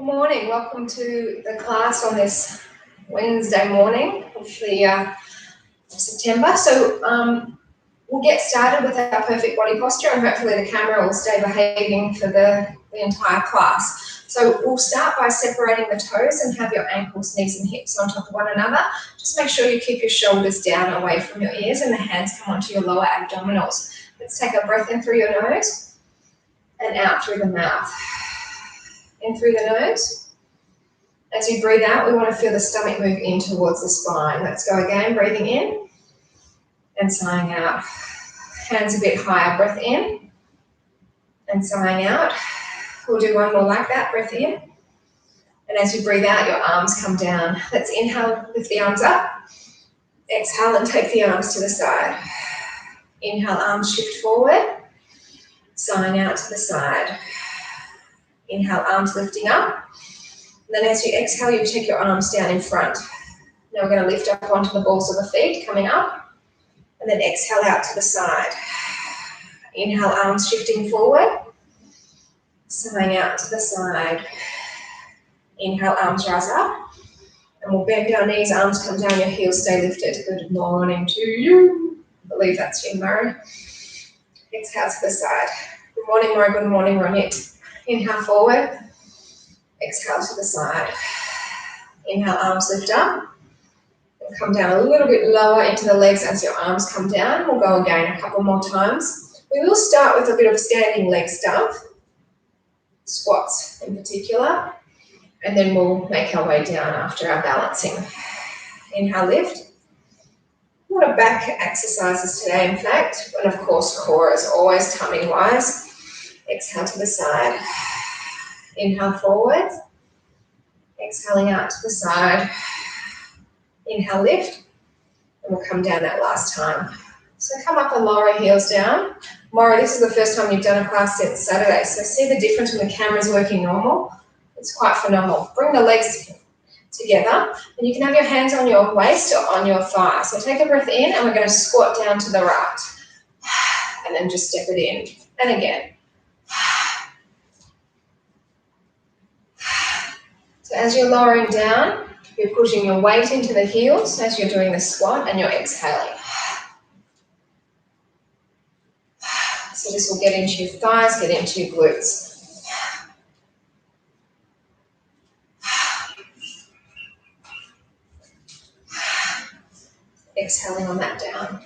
Good morning, welcome to the class on this Wednesday morning of the September. So we'll get started with our perfect body posture and hopefully the camera will stay behaving for the entire class. So we'll start by separating the toes and have your ankles, knees and hips on top of one another. Just make sure you keep your shoulders down away from your ears and the hands come onto your lower abdominals. Let's take a breath in through your nose and out through the mouth. In through the nose. As you breathe out, we want to feel the stomach move in towards the spine. Let's go again, breathing in and sighing out. Hands a bit higher, breath in and sighing out. We'll do one more like that, breath in. And as you breathe out, your arms come down. Let's inhale, lift the arms up. Exhale and take the arms to the side. Inhale, arms shift forward. Sighing out to the side. Inhale, arms lifting up. And then as you exhale, you take your arms down in front. Now we're going to lift up onto the balls of the feet, coming up. And then exhale out to the side. Inhale, arms shifting forward. Sighing out to the side. Inhale, arms rise up. And we'll bend our knees, arms come down, your heels stay lifted. Good morning to you. I believe that's you, Murray. Exhale to the side. Good morning, Murray. Good morning, Ronit. Inhale forward, exhale to the side. Inhale, arms lift up. And come down a little bit lower into the legs as your arms come down. We'll go again a couple more times. We will start with a bit of standing leg stuff, squats in particular, and then we'll make our way down after our balancing. Inhale, lift. A lot of back exercises today, in fact, and of course core as always, tummy wise. Exhale to the side. Inhale forward. Exhaling out to the side. Inhale, lift. And we'll come down that last time. So come up and lower heels down. Maura, this is the first time you've done a class since Saturday, so see the difference when the camera's working normal? It's quite phenomenal. Bring the legs together, and you can have your hands on your waist or on your thigh. So take a breath in, and we're going to squat down to the right. And then just step it in. And again. So as you're lowering down, you're pushing your weight into the heels as you're doing the squat and you're exhaling. So this will get into your thighs, get into your glutes. Exhaling on that down.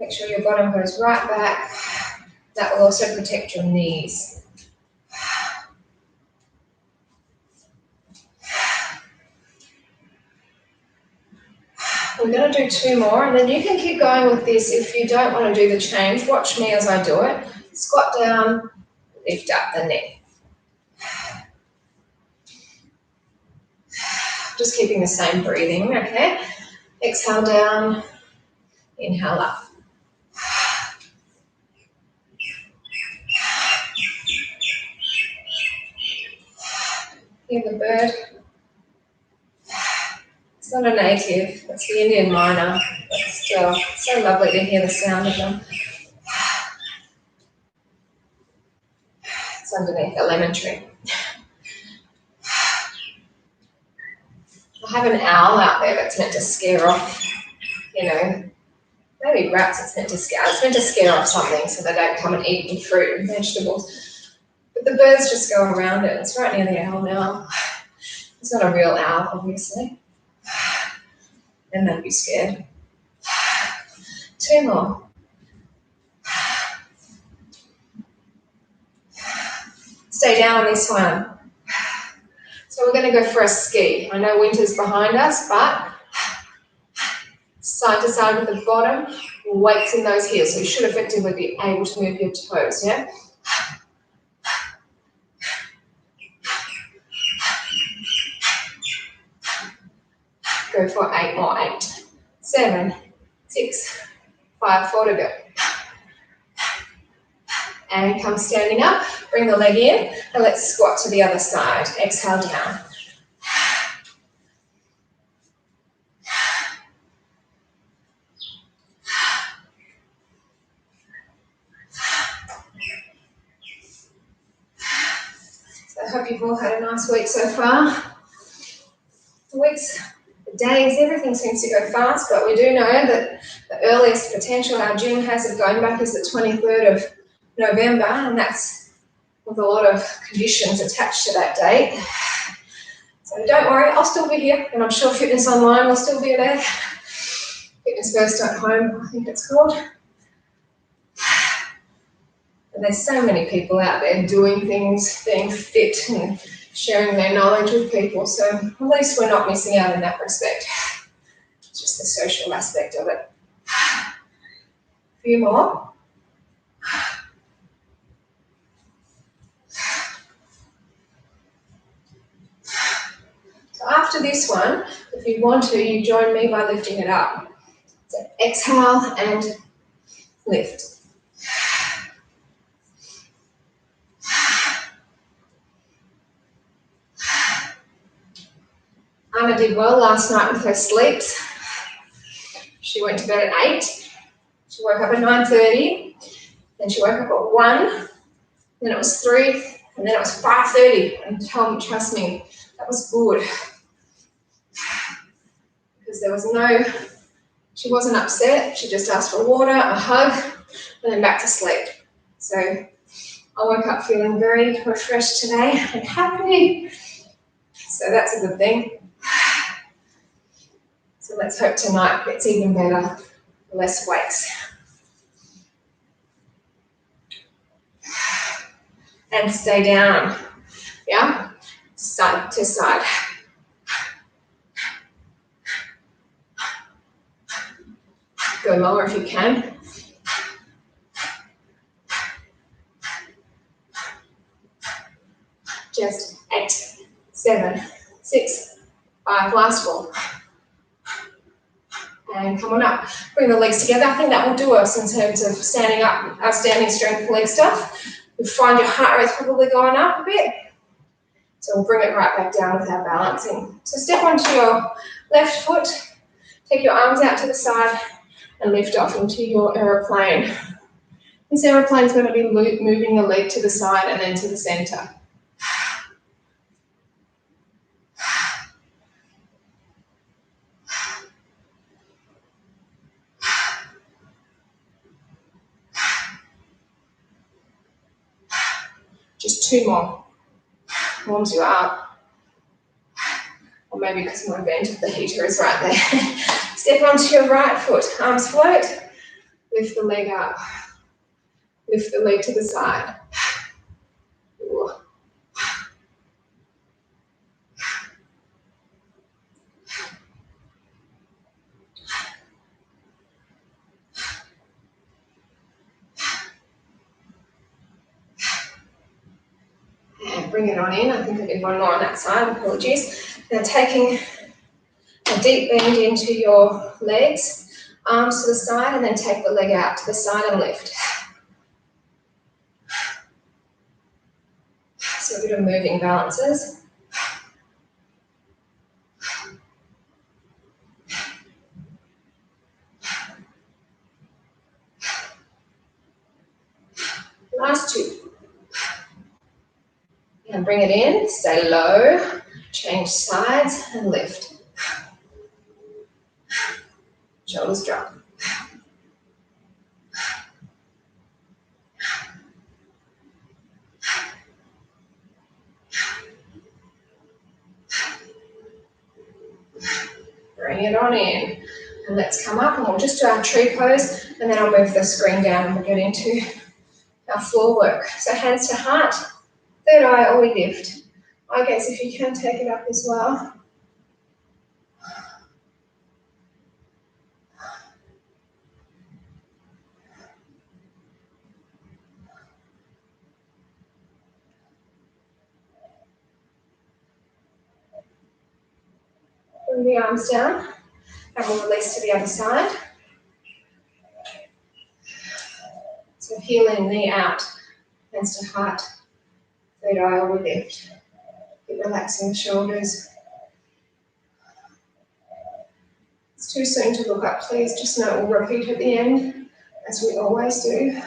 Make sure your bottom goes right back. That will also protect your knees. We're going to do two more, and then you can keep going with this if you don't want to do the change. Watch me as I do it. Squat down, lift up the neck. Just keeping the same breathing, okay? Exhale down, inhale up. Hear the bird. It's not a native, it's the Indian myna, but still, so lovely to hear the sound of them. It's underneath a lemon tree. I have an owl out there that's meant to scare off, maybe rats it's meant to scare off something so they don't come and eat your fruit and vegetables. But the birds just go around it. It's right near the owl now. It's not a real owl, obviously. And they'd be scared. Two more. Stay down on this one. So we're going to go for a ski. I know winter's behind us, but side to side with the bottom, weights in those heels. So you should effectively be able to move your toes, yeah? Go for 8 more. 8, 7, 6, 5, 4 to go. And come standing up, bring the leg in, and let's squat to the other side. Exhale down. So I hope you've all had a nice week so far. The weeks, the days, everything seems to go fast, but we do know that the earliest potential our gym has of going back is the 23rd of November, and that's with a lot of conditions attached to that date. So don't worry, I'll still be here, and I'm sure Fitness Online will still be there. Fitness First at Home, I think it's called. And there's so many people out there doing things, being fit and sharing their knowledge with people, so at least we're not missing out in that respect. It's just the social aspect of it. A few more. So after this one, if you want to, you join me by lifting it up. So exhale and lift. Anna did well last night with her sleeps. She went to bed at 8. She woke up at 9:30. Then she woke up at 1. Then it was 3. And then it was 5:30. And trust me, that was good. Because there was she wasn't upset. She just asked for water, a hug, and then back to sleep. So I woke up feeling very refreshed today and happy. So that's a good thing. So let's hope tonight gets even better, less wakes. And stay down, yeah? Side to side. Go lower if you can. Just 8, 7, 6, 5, last 4. And come on up. Bring the legs together. I think that will do us in terms of standing up, our standing strength leg stuff. You'll find your heart rate's probably going up a bit. So we'll bring it right back down with our balancing. So step onto your left foot, take your arms out to the side and lift off into your aeroplane. This aeroplane's going to be moving the leg to the side and then to the center. Just 2 more. Warms you up. Or maybe because my vent of the heater is right there. Step onto your right foot. Arms float. Lift the leg up. Lift the leg to the side. Ooh. And bring it on in. I think I did one more on that side. Apologies. Now taking a deep bend into your legs, arms to the side, and then take the leg out to the side and lift. So a bit of moving balances. Last 2. And bring it in, stay low, change sides and lift. Shoulders drop. Bring it on in. And let's come up and we'll just do our tree pose and then I'll move the screen down and we'll get into our floor work. So hands to heart, third eye or we lift. I guess if you can take it up as well. Bring the arms down and we'll release to the other side. So heel in, knee out, hands to heart, third eye or we lift. Keep relaxing the shoulders. It's too soon to look up, please. Just know we'll repeat at the end, as we always do.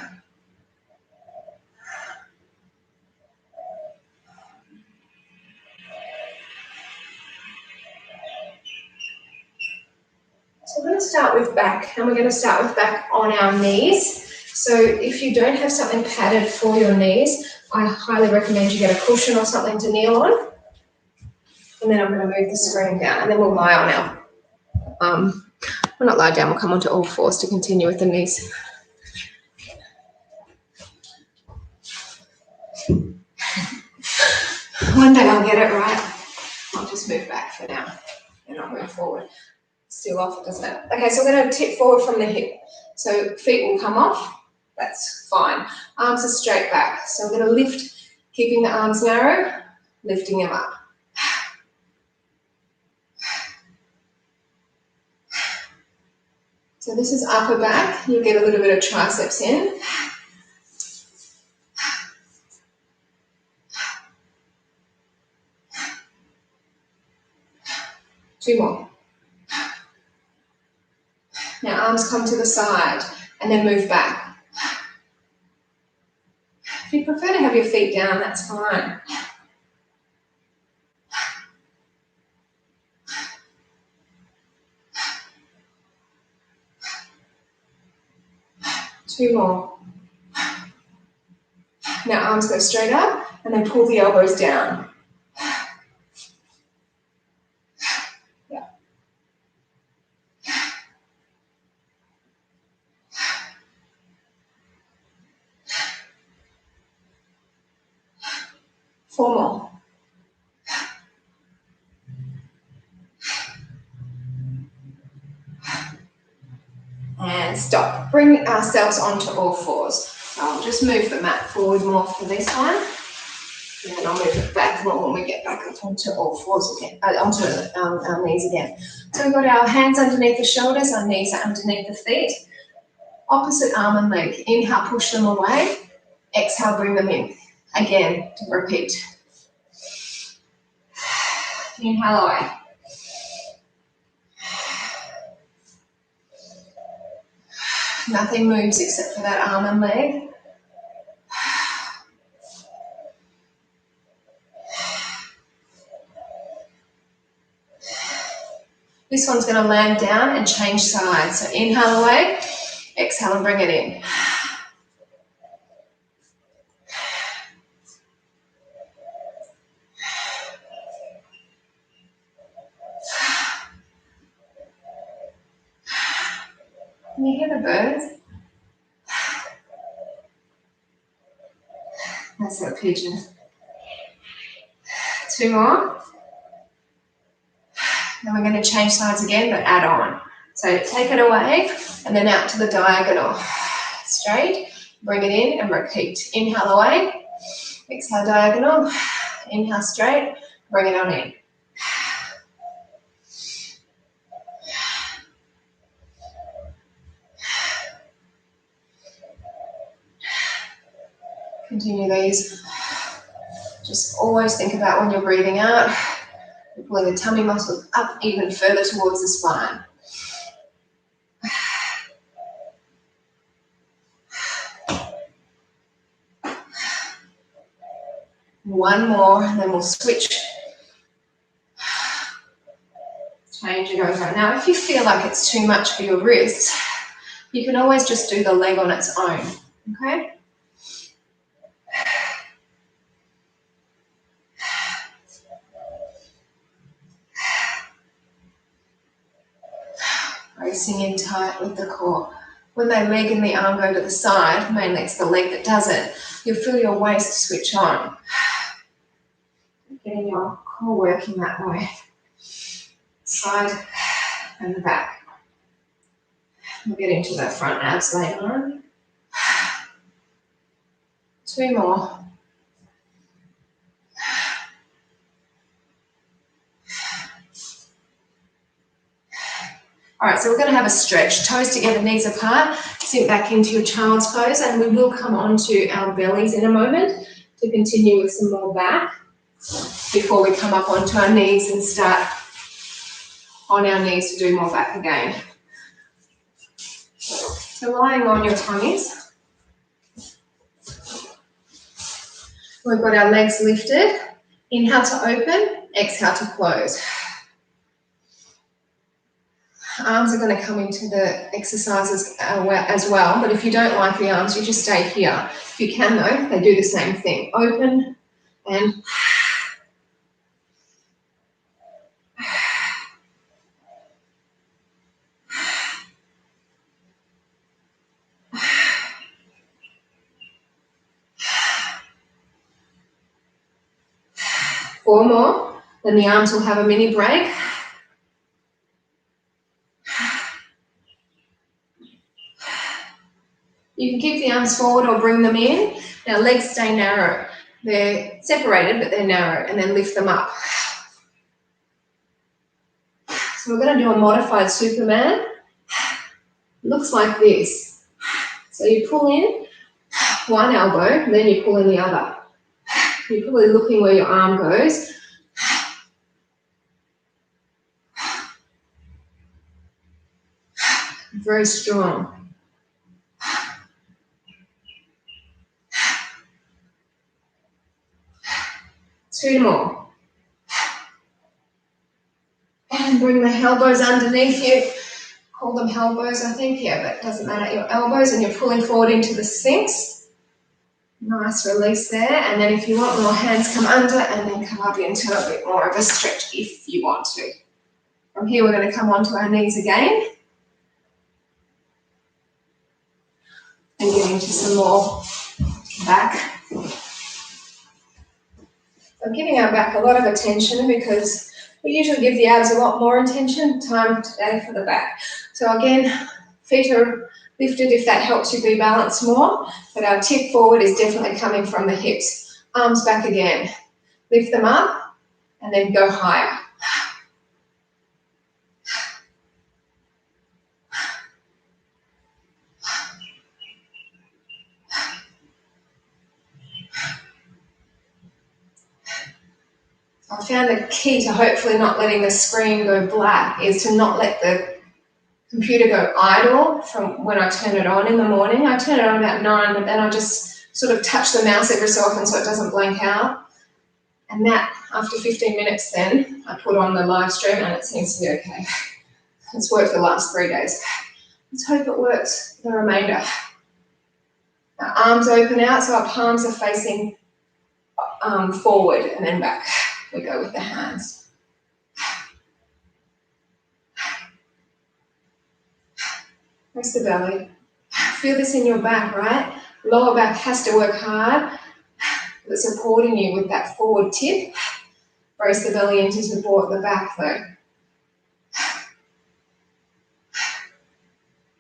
to start with back, and we're going to start with back on our knees. So if you don't have something padded for your knees, I highly recommend you get a cushion or something to kneel on. And then I'm going to move the screen down, and then we'll lie on our, we'll not lie down, we'll come onto all fours to continue with the knees. One day I'll get it right. I'll just move back for now, and I'll move forward. Still off, doesn't it? Okay, so we're going to tip forward from the hip. So feet will come off. That's fine. Arms are straight back. So we're going to lift, keeping the arms narrow, lifting them up. So this is upper back. You'll get a little bit of triceps in. Two more. Now arms come to the side and then move back. If you prefer to have your feet down, that's fine. Two more. Now arms go straight up and then pull the elbows down. Yeah. Four more. And stop. Bring ourselves onto all fours. I'll just move the mat forward more for this one. And then I'll move it back more when we get back up onto all fours again, onto our knees again. So we've got our hands underneath the shoulders, our knees are underneath the feet. Opposite arm and leg. Inhale, push them away. Exhale, bring them in. Again, to repeat. Inhale away. Nothing moves except for that arm and leg. This one's going to land down and change sides. So inhale away, exhale and bring it in. Can you hear the birds? That's a pigeon. Two more. Then we're going to change sides again, but add on. So take it away and then out to the diagonal. Straight, bring it in and repeat. Inhale away, exhale diagonal, inhale straight, bring it on in. Continue these. Just always think about when you're breathing out, you're pulling the tummy muscles up even further towards the spine. One more, and then we'll switch. Change it over. Now, if you feel like it's too much for your wrists, you can always just do the leg on its own, okay? Bracing in tight with the core. When that leg and the arm go to the side, mainly it's the leg that does it, you'll feel your waist switch on. Getting your core working that way. Side and the back. We'll get into the front abs later on. Two more. All right, so we're going to have a stretch. Toes together, knees apart. Sink back into your child's pose, and we will come onto our bellies in a moment to continue with some more back before we come up onto our knees and start on our knees to do more back again. So lying on your tummies, we've got our legs lifted. Inhale to open, exhale to close. Arms are going to come into the exercises as well, but if you don't like the arms, you just stay here. If you can though, they do the same thing. Open and 4 more, then the arms will have a mini break. You can keep the arms forward or bring them in. Now legs stay narrow. They're separated, but they're narrow, and then lift them up. So we're going to do a modified Superman. Looks like this. So you pull in one elbow, and then you pull in the other. You're probably looking where your arm goes. Very strong. 2 more. And bring the elbows underneath you. Call them elbows, I think, yeah, but it doesn't matter. Your elbows, and you're pulling forward into the sphinx. Nice release there. And then if you want more, hands come under and then come up into a bit more of a stretch if you want to. From here, we're going to come onto our knees again. And get into some more back. I'm giving our back a lot of attention because we usually give the abs a lot more attention. Time today for the back. So again, feet are lifted if that helps you be balanced more, but our tip forward is definitely coming from the hips. Arms back again. Lift them up and then go higher. I found the key to hopefully not letting the screen go black is to not let the computer go idle from when I turn it on in the morning. I turn it on about 9, but then I just sort of touch the mouse every so often so it doesn't blank out. And that, after 15 minutes then, I put on the live stream and it seems to be okay. It's worked the last 3 days. Let's hope it works the remainder. Our arms open out so our palms are facing forward and then back. We go with the hands. Press the belly. Feel this in your back, right? Lower back has to work hard. It's supporting you with that forward tip. Brace the belly in to support the back though.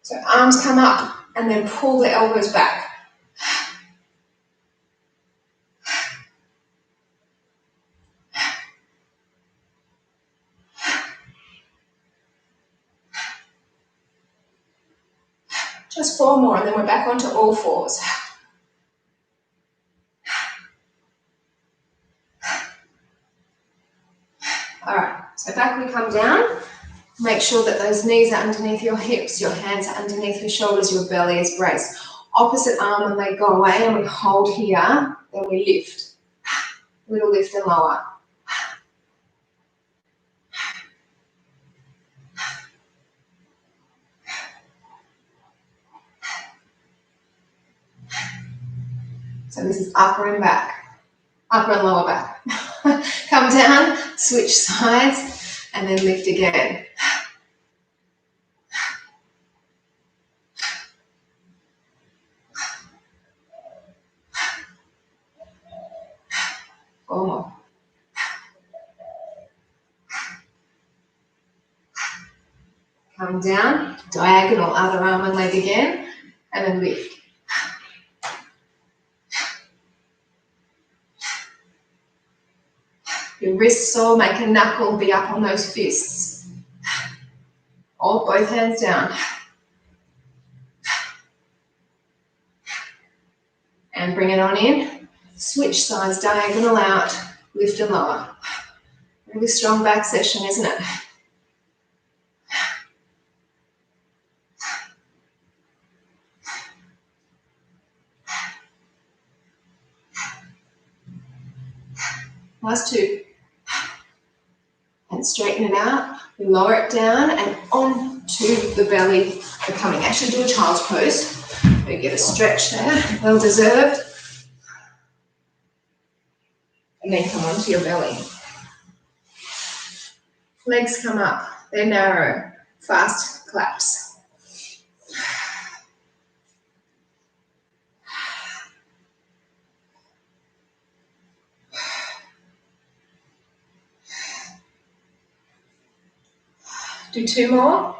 So arms come up and then pull the elbows back. Just 4 more and then we're back onto all fours. All right, so back we come down. Make sure that those knees are underneath your hips, your hands are underneath your shoulders, your belly is braced. Opposite arm and leg go away and we hold here, then we lift. Little lift and lower. So this is upper and back, upper and lower back. Come down, switch sides, and then lift again. Four more. Come down, diagonal, other arm and leg again, and then lift. Your wrist sore, make a knuckle, be up on those fists. Hold both hands down. And bring it on in. Switch sides, diagonal out, lift and lower. Really strong back session, isn't it? Last 2. And straighten it out. We lower it down and on to the belly becoming. Actually do a child's pose. You get a stretch there, well deserved. And then come onto your belly. Legs come up, they're narrow, fast claps. Do 2 more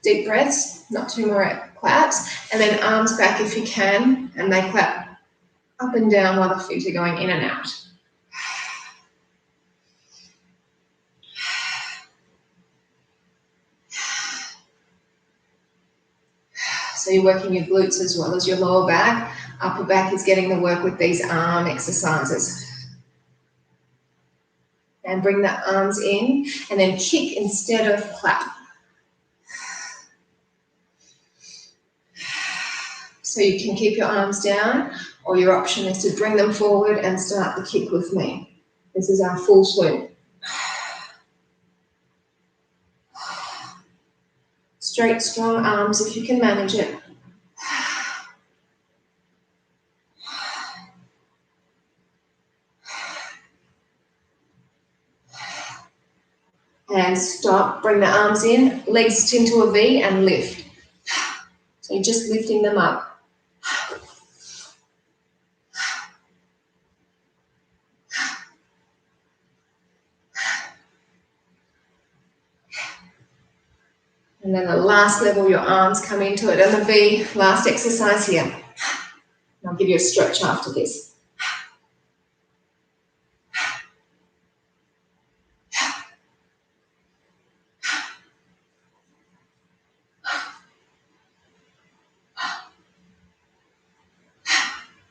deep breaths, not 2 more claps, and then arms back if you can, and they clap up and down while the feet are going in and out. So you're working your glutes as well as your lower back. Upper back is getting the work with these arm exercises. And bring the arms in, and then kick instead of clap. So you can keep your arms down, or your option is to bring them forward and start the kick with me. This is our full swoop. Straight, strong arms if you can manage it. And stop, bring the arms in, legs into a V and lift. So you're just lifting them up. And then the last level, your arms come into it, and the V, last exercise here. And I'll give you a stretch after this.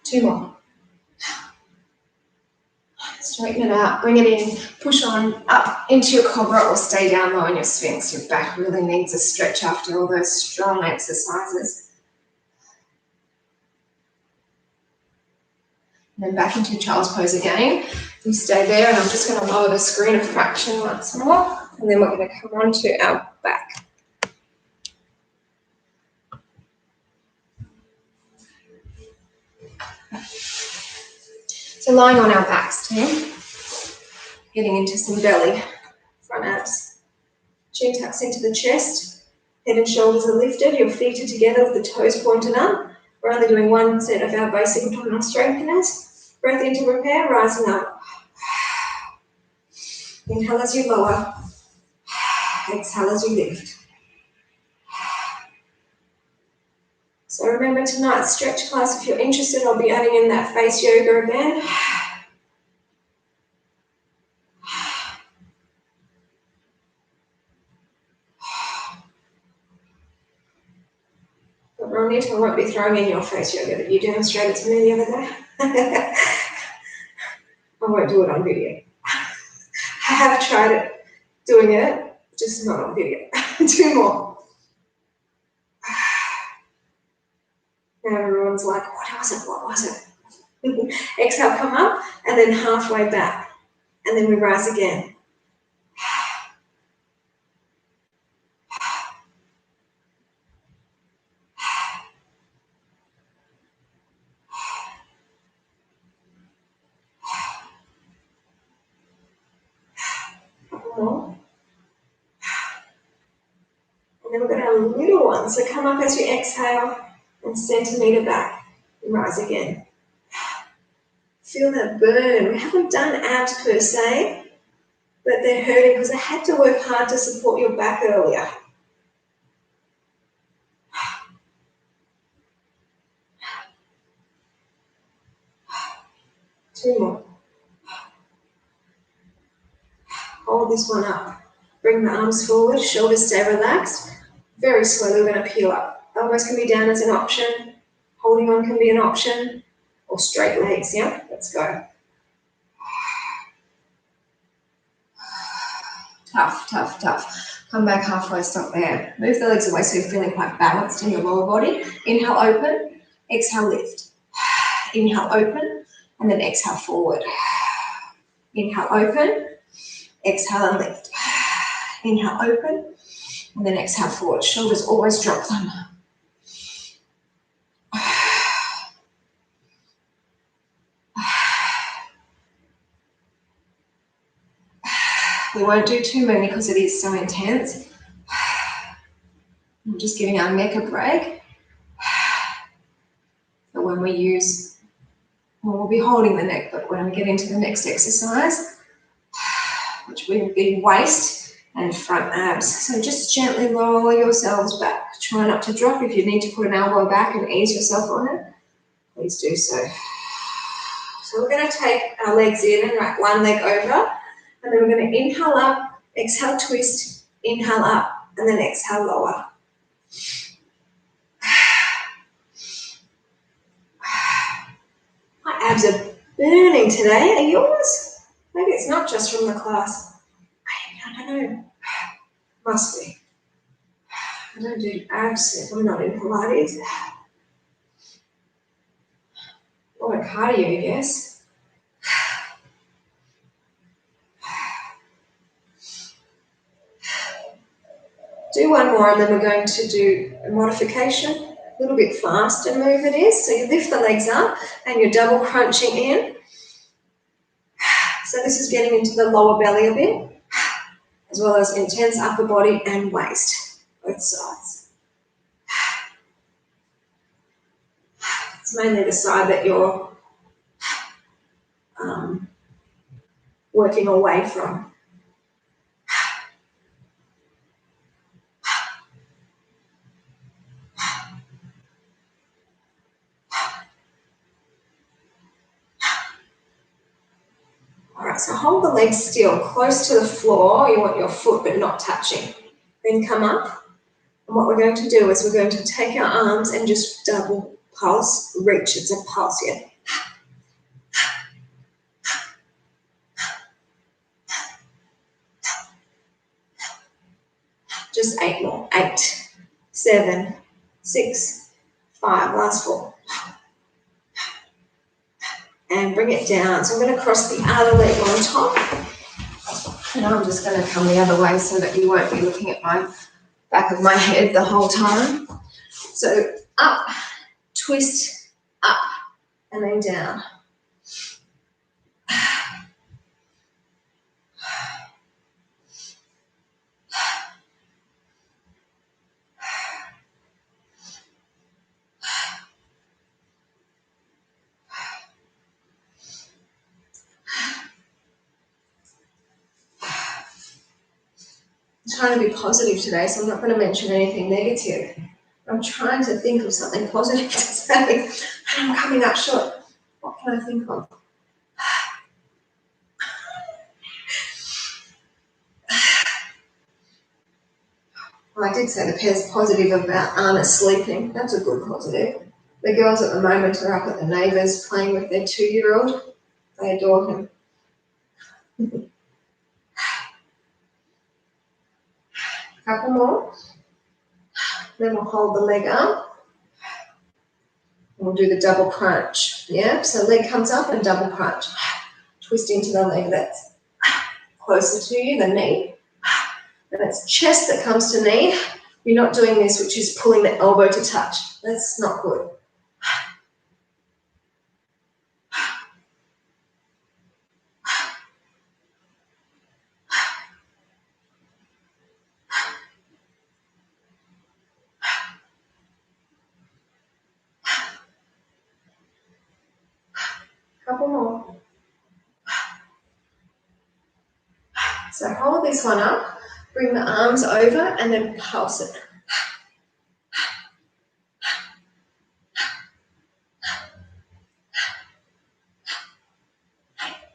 2 more. Straighten it out, bring it in, push on up into your cobra or stay down low in your sphinx. Your back really needs a stretch after all those strong exercises. And then back into your child's pose again. You stay there, and I'm just going to lower the screen a fraction once more, and then we're going to come on to our back. So lying on our backs, team, getting into some belly, front abs. Chin tucks into the chest, head and shoulders are lifted, your feet are together with the toes pointed up. We're only doing 1 set of our basic abdominal strengtheners. Breath in to prepare, rising up. Inhale as you lower, exhale as you lift. So remember tonight's stretch class, if you're interested, I'll be adding in that face yoga again. But Ronit, I won't be throwing in your face yoga that you demonstrated to me the other day. I won't do it on video. I have tried it, doing it, just not on video. 2 more. Now everyone's like, what was it, what was it? Exhale, come up, and then halfway back. And then we rise again. More. And then we're going to have a little one. So come up as you exhale and centimetre back. And rise again. Feel that burn. We haven't done abs per se, but they're hurting because I had to work hard to support your back earlier. Two more. Hold this one up. Bring the arms forward, shoulders stay relaxed. Very slowly we're going to peel up. Elbows can be down as an option. Holding on can be an option. Or straight legs, yeah? Let's go. Tough, tough, tough. Come back halfway, stop there. Move the legs away so you're feeling quite balanced in your lower body. Inhale, open. Exhale, lift. Inhale, open. And then exhale, forward. Inhale, open. Exhale and lift. Inhale, open. And then exhale forward. Shoulders always drop them. We won't do too many because it is so intense. I'm just giving our neck a break. So when we use, well, we'll be holding the neck, but when we get into the next exercise, which will be waist and front abs. So just gently lower yourselves back. Try not to drop. If you need to put an elbow back and ease yourself on it, please do so. So we're going to take our legs in and wrap one leg over, and then we're going to inhale up, exhale twist, inhale up, and then exhale lower. My abs are burning today. Are yours? Maybe it's not just from the class. I don't know. Must be. I don't do abs if I'm not in Pilates. Or a cardio, I guess. Do one more and then we're going to do a modification. A little bit faster move it is. So you lift the legs up and you're double crunching in. So this is getting into the lower belly a bit, as well as intense upper body and waist, both sides. It's mainly the side that you're working away from. All right, so hold the legs still, close to the floor. You want your foot but not touching. Then come up. And what we're going to do is we're going to take our arms and just double pulse, reach. It's a pulse here. Just 8 more. 8, 7, 6, 5. Last 4. And bring it down. So I'm going to cross the other leg on top. And I'm just going to come the other way so that you won't be looking at my back of my head the whole time. So up, twist, up, and then down. I'm trying to be positive today, so I'm not going to mention anything negative. I'm trying to think of something positive to say, and I'm coming up short. What can I think of? Well, I did say the positive about Anna sleeping. That's a good positive. The girls at the moment are up at the neighbours playing with their 2-year-old. They adore him. Couple more. Then we'll hold the leg up. We'll do the double crunch. Yeah, so leg comes up and double crunch. Twist into the leg that's closer to you, the knee. And it's chest that comes to knee. You're not doing this, which is pulling the elbow to touch. That's not good. Couple more. So hold this one up, bring the arms over and then pulse it.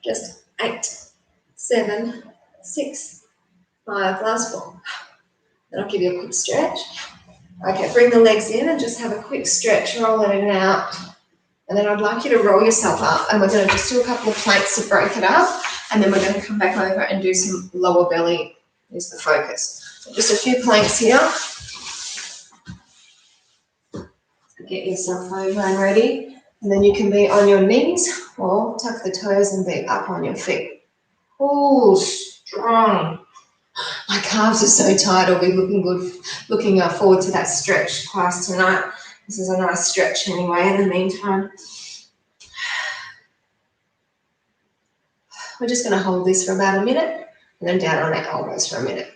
Just 8, 7, 6, 5, last 4. Then I'll give you a quick stretch. Okay, bring the legs in and just have a quick stretch, rolling it out. And then I'd like you to roll yourself up, and we're going to just do a couple of planks to break it up, and then we're going to come back over and do some lower belly is the focus. So just a few planks here. Get yourself over and ready, and then you can be on your knees or tuck the toes and be up on your feet. Oh, strong. My calves are so tired. I'll be looking forward to that stretch class tonight. This is a nice stretch anyway in the meantime. We're just going to hold this for about a minute and then down on our elbows for a minute.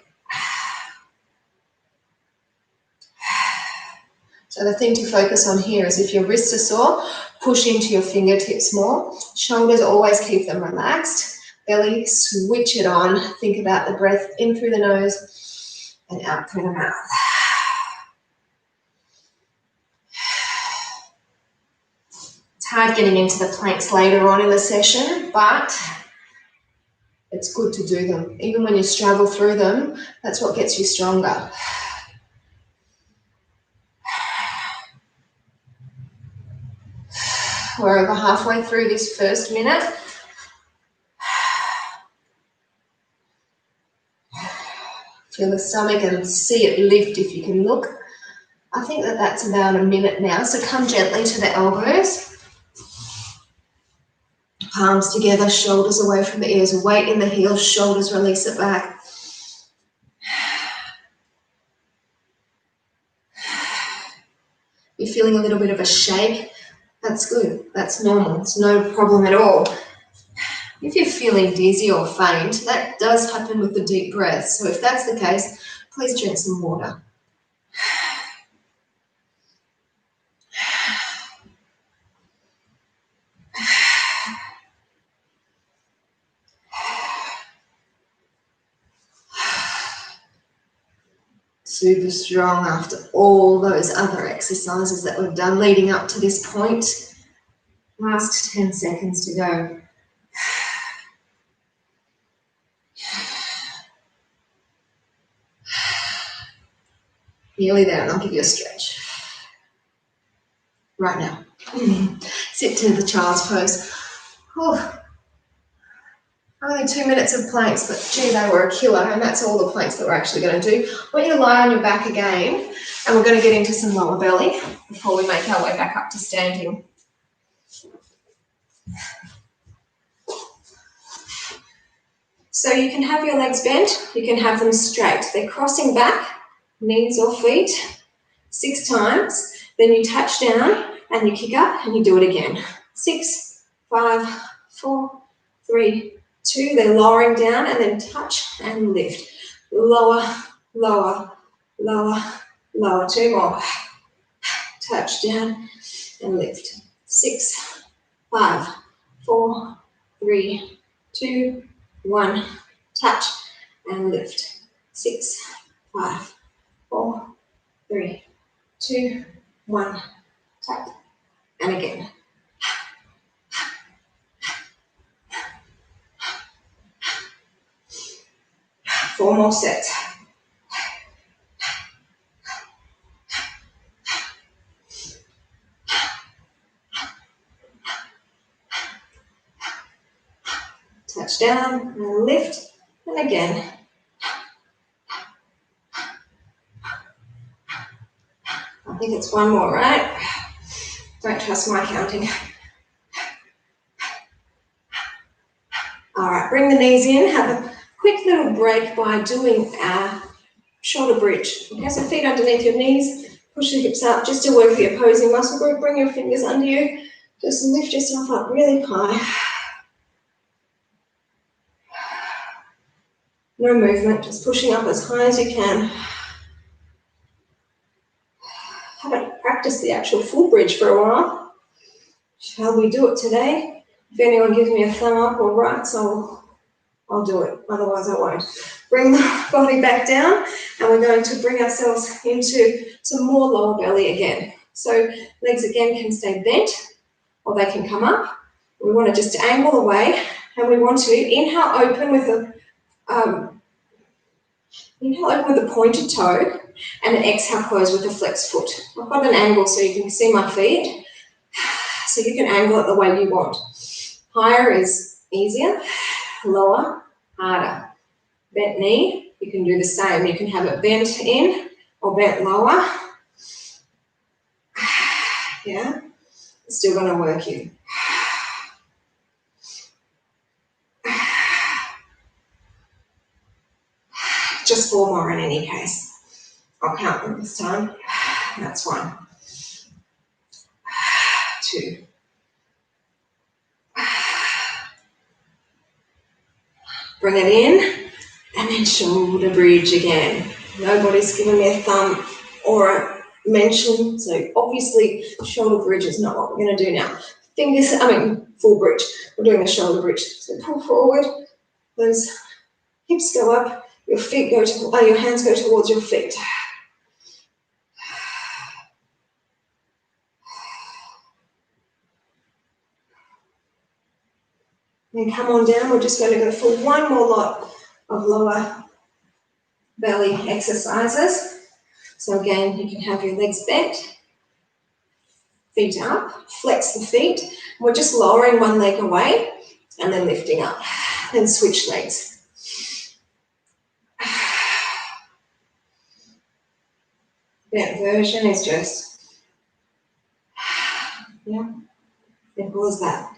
So the thing to focus on here is if your wrists are sore, push into your fingertips more. Shoulders, always keep them relaxed. Belly, switch it on. Think about the breath in through the nose and out through the mouth. It's hard getting into the planks later on in the session, but it's good to do them. Even when you struggle through them, that's what gets you stronger. We're over halfway through this first minute. Feel the stomach and see it lift if you can look. I think that's about a minute now, so come gently to the elbows. Palms together, shoulders away from the ears, weight in the heels, shoulders, release it back. You're feeling a little bit of a shake. That's good. That's normal. It's no problem at all. If you're feeling dizzy or faint, that does happen with the deep breath. So if that's the case, please drink some water. Super strong after all those other exercises that we've done leading up to this point. Last 10 seconds to go. Nearly there, and I'll give you a stretch. Right now. Sit to the child's pose. Only 2 minutes of planks, but gee, they were a killer, and that's all the planks that we're actually going to do. I want you to lie on your back again, and we're going to get into some lower belly before we make our way back up to standing. So you can have your legs bent, you can have them straight. They're crossing back, knees or feet, 6 times. Then you touch down and you kick up and you do it again. 6, 5, 4, 3, 2. They're lowering down and then touch and lift. Lower, lower, lower, lower. 2 more. Touch down and lift. 6, 5, 4, 3, 2, 1. Touch and lift. 6, 5, 4, 3, 2, 1. Tap. And again. 4 more sets. Touch down and lift. And again. I think it's 1 more, right? Don't trust my counting. All right, bring the knees in. Have a quick little break by doing a shoulder bridge. Okay, so feet underneath your knees. Push the hips up just to work the opposing muscle group. Bring your fingers under you. Just lift yourself up really high. No movement, just pushing up as high as you can. Haven't practiced the actual full bridge for a while. Shall we do it today? If anyone gives me a thumb up or right, so I'll do it, otherwise I won't. Bring the body back down, and we're going to bring ourselves into some more lower belly again. So legs again can stay bent, or they can come up. We want to just angle away, and we want to inhale open with the pointed toe, and then exhale close with the flexed foot. I've got an angle so you can see my feet, so you can angle it the way you want. Higher is easier, lower, harder. Bent knee, you can do the same. You can have it bent in or bent lower. Yeah, it's still going to work you. Just 4 more in any case. I'll count them this time. That's 1, 2, bring it in, and then shoulder bridge again. Nobody's given me a thumb or a mention, so obviously shoulder bridge is not what we're going to do now. Full bridge. We're doing a shoulder bridge. So pull forward, those hips go up, your hands go towards your feet. Then come on down. We're just going to go for one more lot of lower belly exercises. So again, you can have your legs bent, feet up, flex the feet. We're just lowering one leg away and then lifting up. Then switch legs. That version is just, simple as that.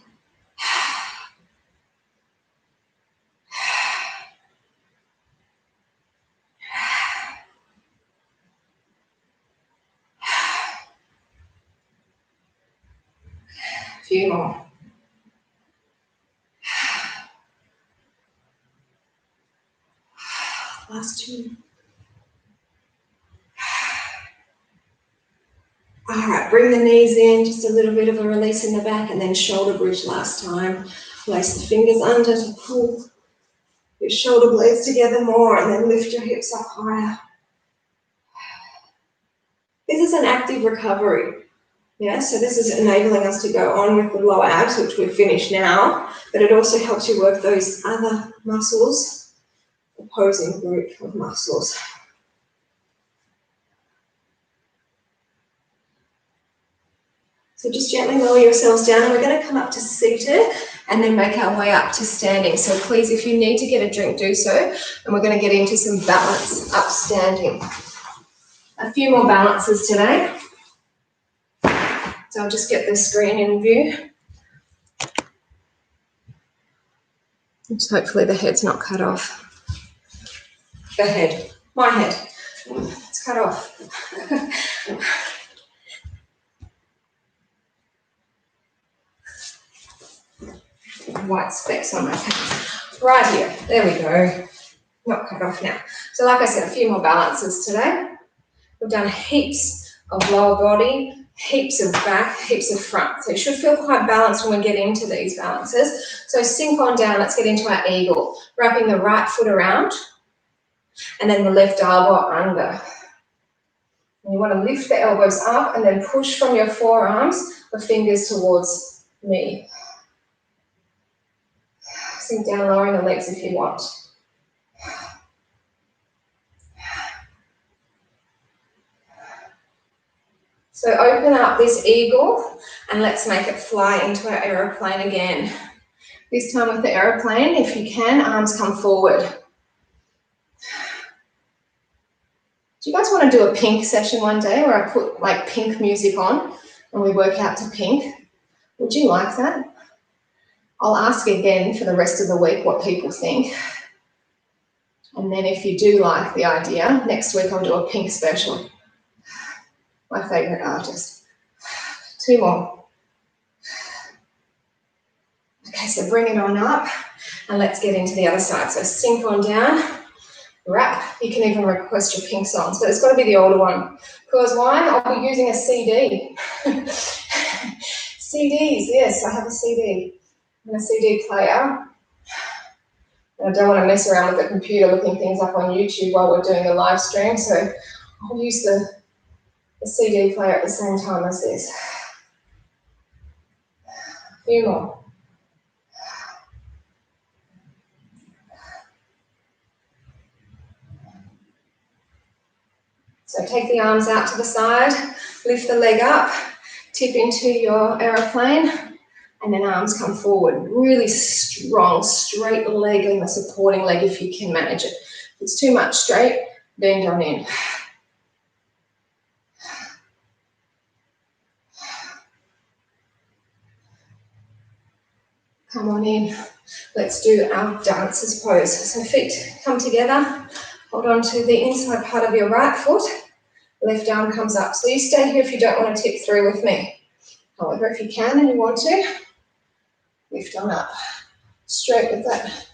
A few more. Last 2. All right, bring the knees in, just a little bit of a release in the back, and then shoulder bridge last time. Place the fingers under to pull your shoulder blades together more, and then lift your hips up higher. This is an active recovery. So this is enabling us to go on with the lower abs, which we've finished now, but it also helps you work those other muscles, opposing group of muscles. So just gently lower yourselves down, and we're going to come up to seated and then make our way up to standing. So please, if you need to get a drink, do so, and we're going to get into some balance up standing. A few more balances today. So I'll just get the screen in view. Just hopefully the head's not cut off. The head, my head, it's cut off. White specks on my face. Right here, there we go. Not cut off now. So like I said, a few more balances today. We've done heaps of lower body, heaps of back, heaps of front. So you should feel quite balanced when we get into these balances. So sink on down, let's get into our eagle. Wrapping the right foot around and then the left elbow under. And you want to lift the elbows up and then push from your forearms the fingers towards me. Sink down, lowering the legs if you want. So open up this eagle and let's make it fly into our aeroplane again. This time with the aeroplane, if you can, arms come forward. Do you guys want to do a pink session one day where I put like pink music on and we work out to pink? Would you like that? I'll ask again for the rest of the week what people think. And then if you do like the idea, next week I'll do a pink special. My favourite artist. 2 more. Okay, so bring it on up and let's get into the other side. So sink on down, wrap. You can even request your pink songs, but it's got to be the older one. Because why? I'll be using a CD. CDs, yes, I have a CD. And a CD player. And I don't want to mess around with the computer looking things up on YouTube while we're doing a live stream, so I'll use the CD player at the same time as this. A few more. So take the arms out to the side, lift the leg up, tip into your aeroplane, and then arms come forward. Really strong, straight leg and the supporting leg if you can manage it. If it's too much straight, bend on in. Come on in. Let's do our dancers pose. So feet come together, Hold on to the inside part of your right foot. Left arm comes up. So you stay here if you don't want to tip through with me. However, if you can and you want to, lift on up. Straight with that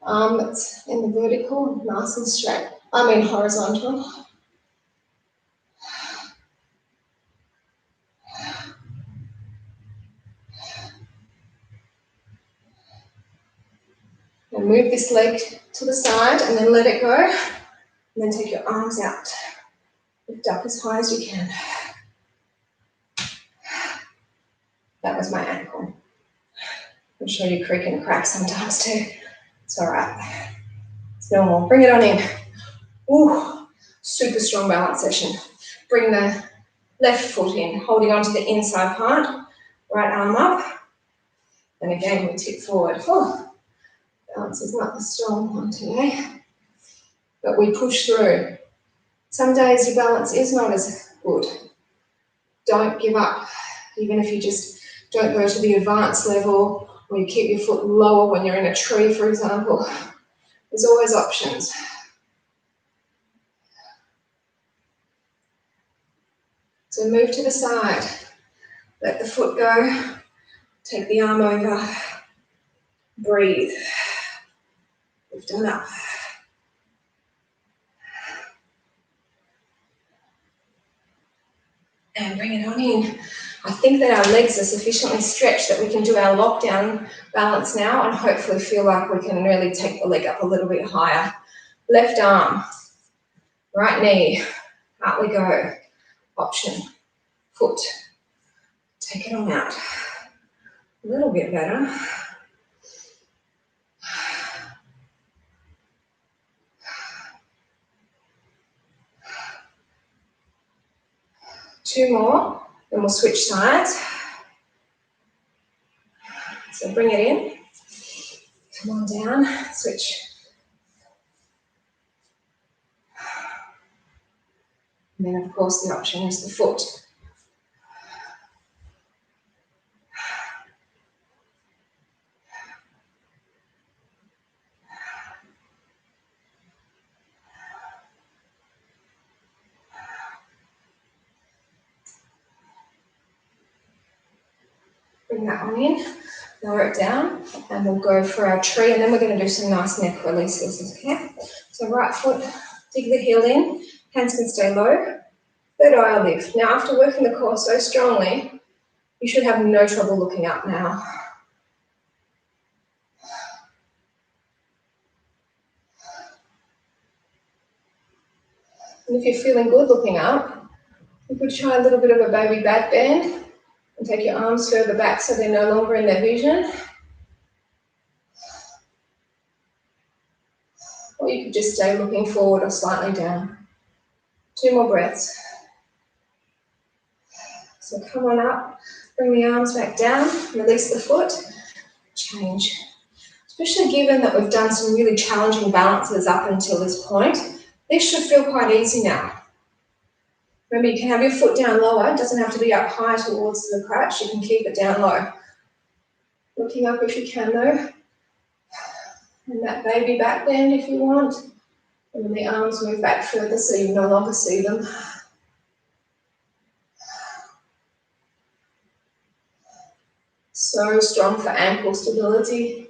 arm that's in the vertical, nice and straight. I mean horizontal. And move this leg to the side and then let it go. And then take your arms out. Lift up as high as you can. That was my ankle. I'm sure you creak and crack sometimes too. It's all right. It's normal. Bring it on in. Ooh, super strong balance session. Bring the left foot in, holding onto the inside part. Right arm up. And again, we tip forward. Oh, balance is not the strong one today. But we push through. Some days your balance is not as good. Don't give up. Even if you just don't go to the advanced level, or you keep your foot lower when you're in a tree, for example. There's always options. So move to the side. Let the foot go. Take the arm over. Breathe. Lift it up. And bring it on in. I think that our legs are sufficiently stretched that we can do our lockdown balance now and hopefully feel like we can really take the leg up a little bit higher. Left arm, right knee, out we go. Option, foot. Take it on out. A little bit better. Two more, then we'll switch sides. So bring it in. Come on down, switch. And then, of course, the option is the foot. Bring that one in, lower it down, and we'll go for our tree, and then we're going to do some nice neck releases, okay? So right foot, dig the heel in, hands can stay low, third eye lift. Now, after working the core so strongly, you should have no trouble looking up now. And if you're feeling good looking up, you could try a little bit of a baby back bend and take your arms further back so they're no longer in their vision. Or you could just stay looking forward or slightly down. Two more breaths. So come on up, bring the arms back down, release the foot, change. Especially given that we've done some really challenging balances up until this point, this should feel quite easy now. Remember, you can have your foot down lower, it doesn't have to be up high towards the crotch, you can keep it down low. Looking up if you can though. And that baby back bend if you want. And then the arms move back further so you no longer see them. So strong for ankle stability.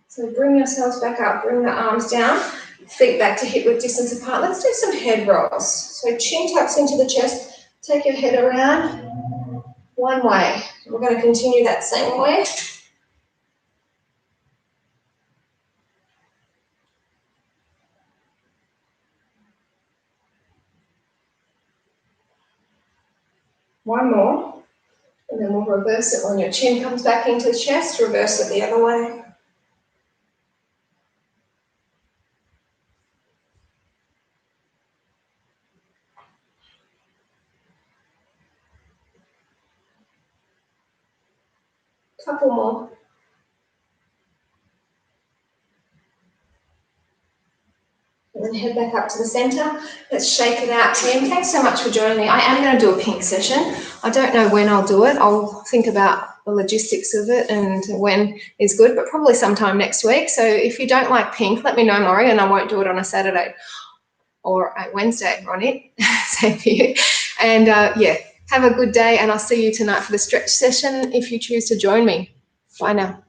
So bring yourselves back up, bring the arms down, feet back to hip width distance apart. Let's do some head rolls. So chin tucks into the chest, take your head around one way. We're going to continue that same way. One more. And then we'll reverse it when your chin comes back into the chest, reverse it the other way. Couple more. And then head back up to the center. Let's shake it out, team. Thanks so much for joining me. I am going to do a pink session. I don't know when I'll do it. I'll think about the logistics of it and when is good, but probably sometime next week. So if you don't like pink, let me know, Maury, and I won't do it on a Saturday or a Wednesday, Ronnie. Same for you. And yeah, have a good day, and I'll see you tonight for the stretch session if you choose to join me. Bye now.